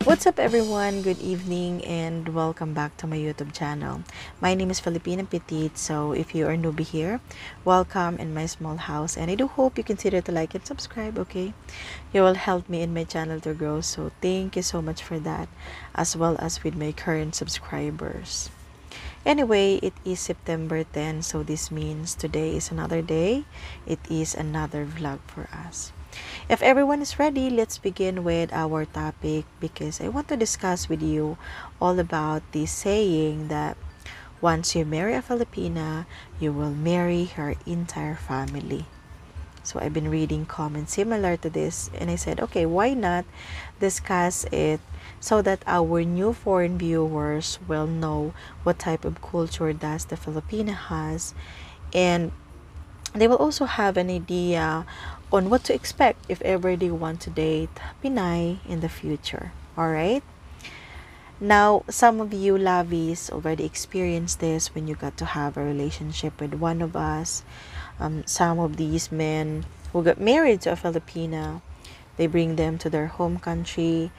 What's up everyone? Good evening and welcome back to my YouTube channel. My name is Filipina Petite, so if you are newbie here, welcome in my small house and I do hope you consider to like and subscribe, okay? You will help me in my channel to grow, so thank you so much for that, as well as with my current subscribers. Anyway, it is September 10, so this means today is another day. It is another vlog for us. If everyone is ready, let's begin with our topic because I want to discuss with you all about this saying that once you marry a Filipina, you will marry her entire family. So I've been reading comments similar to this and I said, okay, why not discuss it so that our new foreign viewers will know what type of culture does the Filipina has, and they will also have an idea on what to expect if ever they want to date Pinay in the future. Alright? Now, some of you Lovies already experienced this when you got to have a relationship with one of us. Some of these men who got married to a Filipina, they bring them to their home country,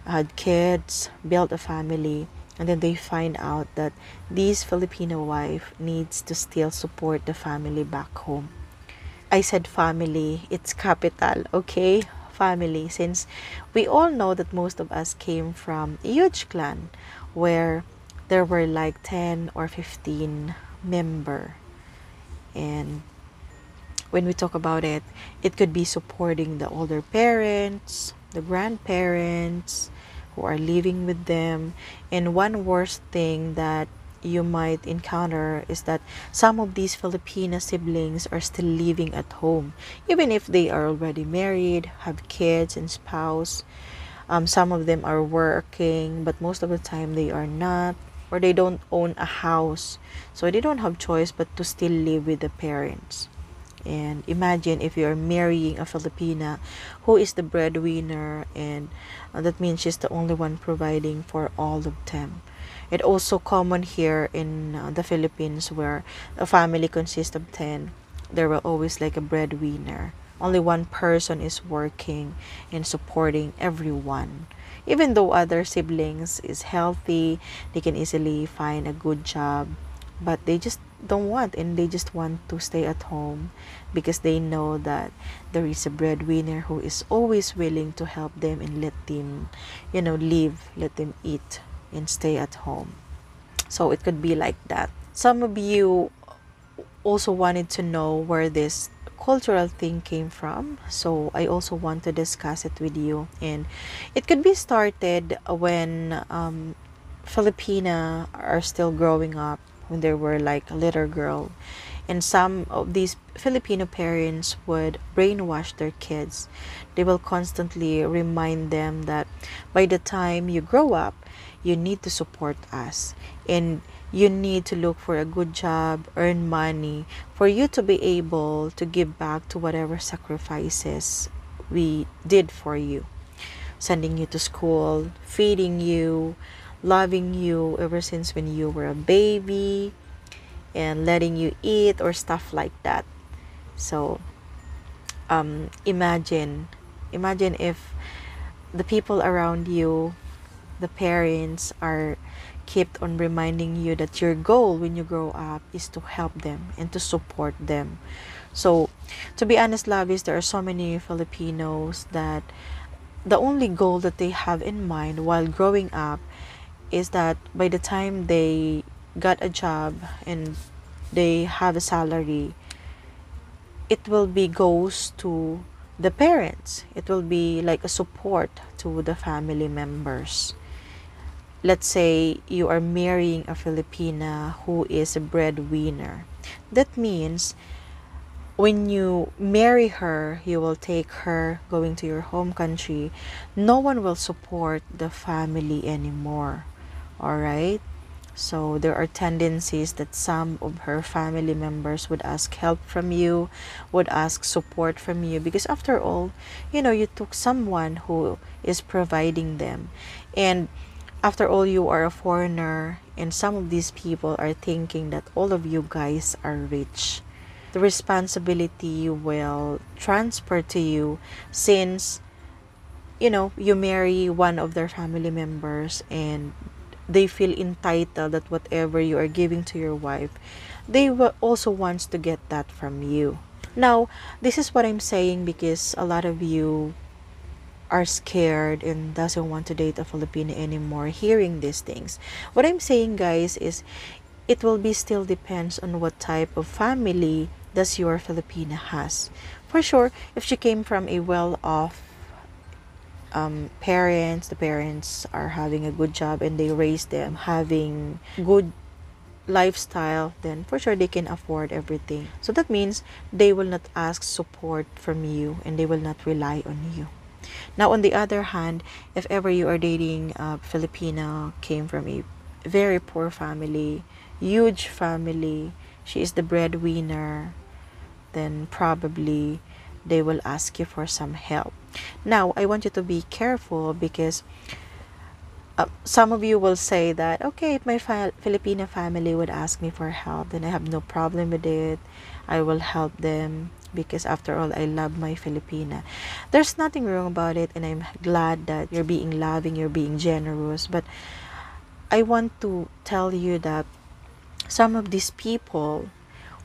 had kids, built a family, and then they find out that this Filipino wife needs to still support the family back home. I said family, it's capital, okay? Family, since we all know that most of us came from a huge clan where there were like 10 or 15 member. And when we talk about it, it could be supporting the older parents, the grandparents who are living with them. And one worst thing that you might encounter is that some of these Filipino siblings are still living at home, even if they are already married, have kids and spouse. Some of them are working, but most of the time they are not, or they don't own a house, so they don't have choice but to still live with the parents. And imagine if you're marrying a Filipina who is the breadwinner, and that means she's the only one providing for all of them. It also common here in the Philippines where a family consists of 10. There will always like a breadwinner. Only one person is working and supporting everyone. Even though other siblings is healthy, they can easily find a good job, but they just don't want, and they just want to stay at home because they know that there is a breadwinner who is always willing to help them and let them, live, let them eat and stay at home. So it could be like that. Some of you also wanted to know where this cultural thing came from, so I also want to discuss it with you. And it could be started when Filipina are still growing up, when they were like a little girl, and some of these Filipino parents would brainwash their kids. They will constantly remind them that by the time you grow up, you need to support us and you need to look for a good job, earn money for you to be able to give back to whatever sacrifices we did for you, sending you to school, feeding you, loving you ever since when you were a baby, and letting you eat or stuff like that. So imagine if the people around you, the parents, are kept on reminding you that your goal when you grow up is to help them and to support them. So to be honest, Lovies, there are so many Filipinos that the only goal that they have in mind while growing up is that by the time they got a job and they have a salary, it will be goes to the parents. It will be like a support to the family members. Let's say you are marrying a Filipina who is a breadwinner. That means when you marry her, you will take her going to your home country. No one will support the family anymore. Alright? So there are tendencies that some of her family members would ask help from you, would ask support from you, because after all, you took someone who is providing them. And after all, you are a foreigner, and some of these people are thinking that all of you guys are rich. The responsibility will transfer to you, since you marry one of their family members and they feel entitled that whatever you are giving to your wife, they will also wants to get that from you. Now, this is what I'm saying because a lot of you are scared and doesn't want to date a Filipino anymore hearing these things. What I'm saying, guys, is it will be still depends on what type of family does your Filipina has. For sure, if she came from a well-off parents, the parents are having a good job and they raise them having good lifestyle, then for sure they can afford everything. So that means they will not ask support from you and they will not rely on you. Now, on the other hand, if ever you are dating a Filipino, came from a very poor family, huge family, she is the breadwinner, then probably they will ask you for some help. Now, I want you to be careful because some of you will say that, okay, if my Filipina family would ask me for help, then I have no problem with it. I will help them because after all, I love my Filipina. There's nothing wrong about it, and I'm glad that you're being loving, you're being generous. But I want to tell you that some of these people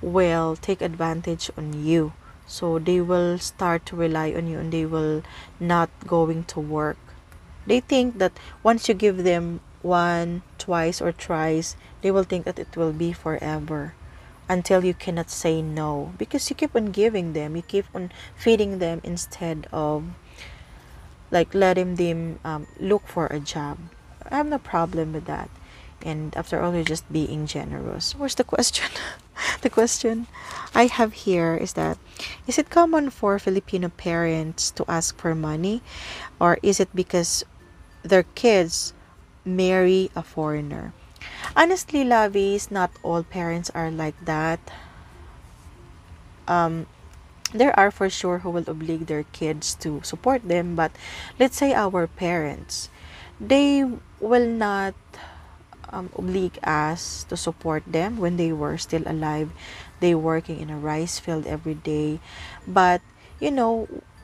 will take advantage on you. So they will start to rely on you and they will not going to work. They think that once you give them one, twice, or thrice, they will think that it will be forever until you cannot say no because you keep on giving them, you keep on feeding them instead of like letting them look for a job. I have no problem with that. And after all, you're just being generous. Where's the question? The question I have here is that, is it common for Filipino parents to ask for money, or is it because their kids marry a foreigner? Honestly, Lovies, not all parents are like that. There are for sure who will oblige their kids to support them, but let's say our parents, they will not oblige us to support them when they were still alive. They working in a rice field every day, but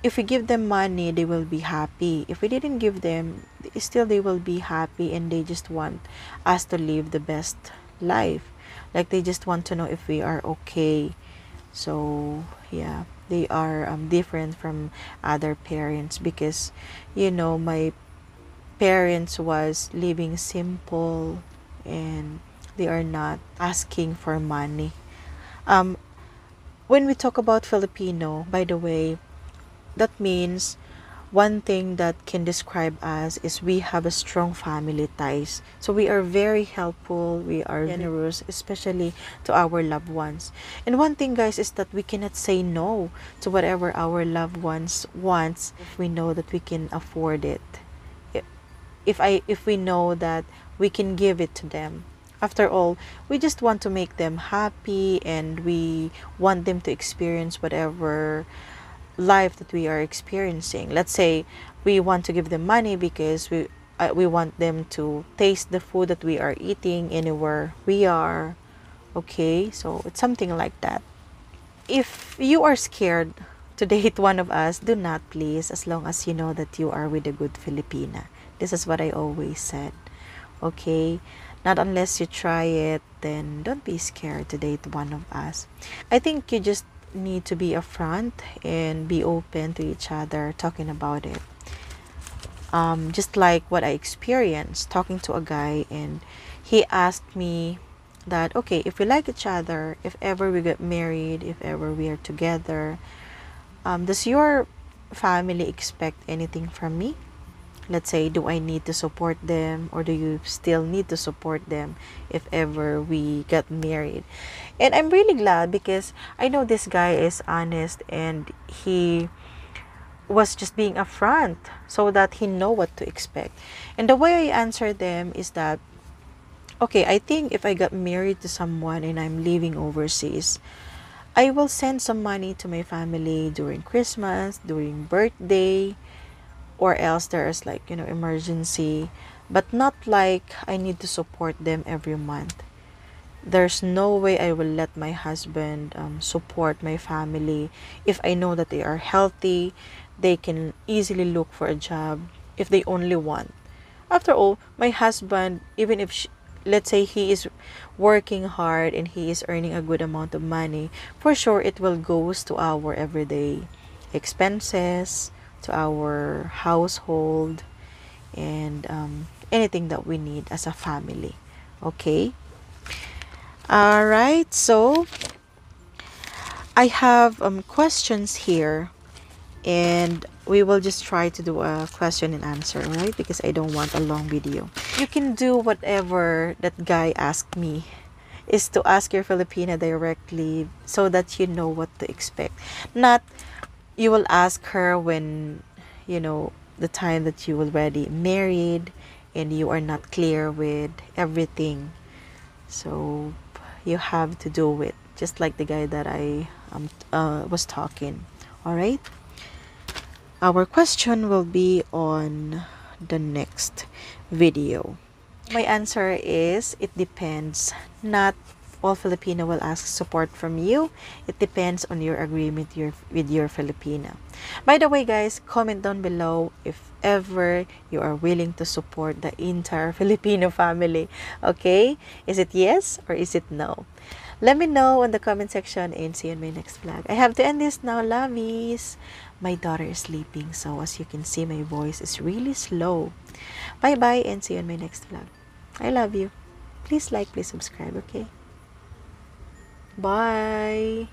if we give them money, they will be happy. If we didn't give them, still they will be happy, and they just want us to live the best life. Like they just want to know if we are okay. So yeah, they are different from other parents because my parents was living simple and they are not asking for money. When we talk about Filipino, by the way, that means one thing that can describe us is we have a strong family ties. So we are very helpful, we are generous, especially to our loved ones. And one thing, guys, is that we cannot say no to whatever our loved ones wants if we know that we can afford it. If we know that we can give it to them. After all, we just want to make them happy and we want them to experience whatever life that we are experiencing. Let's say we want to give them money because we want them to taste the food that we are eating anywhere we are. Okay, so it's something like that. If you are scared to date one of us, do not, please, as long as you know that you are with a good Filipina. This is what I always said. Okay, not unless you try it, then don't be scared to date one of us. I think you just need to be upfront and be open to each other talking about it. Just like what I experienced talking to a guy, and he asked me that, okay, if we like each other, if ever we get married, if ever we are together, does your family expect anything from me? Let's say, do I need to support them, or do you still need to support them if ever we get married? And I'm really glad because I know this guy is honest and he was just being upfront so that he know what to expect. And the way I answer them is that, okay, I think if I got married to someone and I'm living overseas, I will send some money to my family during Christmas, during birthday, or else there's like emergency, but not like I need to support them every month. There's no way I will let my husband support my family if I know that they are healthy, they can easily look for a job if they only want. After all, my husband, even if let's say he is working hard and he is earning a good amount of money, for sure it will goes to our everyday expenses, to our household, and anything that we need as a family. Okay. All right. So I have questions here, and we will just try to do a question and answer, right? Because I don't want a long video. You can do whatever that guy asked me, is to ask your Filipina directly so that you know what to expect. Not you will ask her when, the time that you already married and you are not clear with everything. So you have to do it just like the guy that I was talking. All right. Our question will be on the next video. My answer is it depends. Not all Filipino will ask support from you. It depends on your agreement with your Filipina. By the way, guys, comment down below if ever you are willing to support the entire Filipino family. Okay? Is it yes or is it no? Let me know in the comment section and see you in my next vlog. I have to end this now, lovies. My daughter is sleeping, so as you can see, my voice is really slow. Bye-bye and see you in my next vlog. I love you. Please like, please subscribe, okay? Bye!